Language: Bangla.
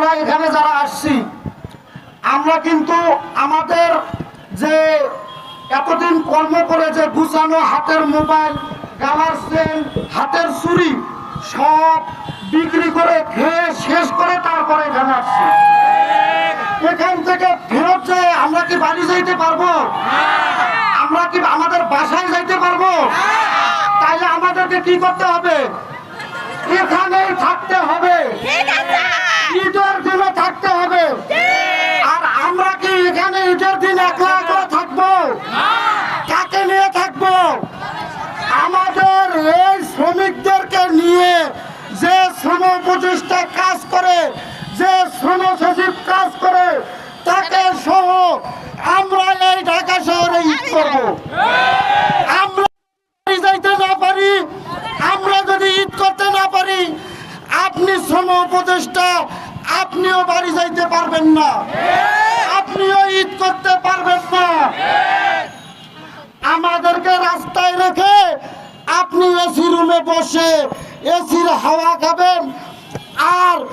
আমরা এখানে যারা আসছি, আমরা কিন্তু আমাদের যে এতদিন কর্ম করে যে গুছানো হাতের মোবাইল, গালার চেন, হাতের চুড়ি সব বিক্রি করে খেয়ে শেষ করে তারপরে এখানে আসছি। এখান থেকে ফেরত যেয়ে আমরা কি বাড়ি যাইতে পারবো? আমরা কি আমাদের বাসায় যাইতে পারবো? তাইলে আমাদেরকে কি করতে হবে? এখানেই থাকতে হবে, ঈদের দিনে থাকতে হবে। আর আমরা কি এখানে ঈদের দিন একলা একলা থাকবো? কাকে নিয়ে থাকবো? আমাদের এই শ্রমিকদেরকে নিয়ে যে শ্রম উপদেষ্টা কাজ করে, যে শ্রম সচিব কাজ করে, তাকে সহ আমরা এই ঢাকা শহরে ঈদ করবো। আমরা যাইতে না পারি, আমরা যদি ঈদ করতে না পারি, আপনি শ্রম উপদেষ্টা, আপনিও বাড়ি যাইতে পারবেন না, আপনিও ঈদ করতে পারবেন না। আমাদেরকে রাস্তায় রেখে আপনি এসি রুমে বসে এসির হাওয়া খাবেন আর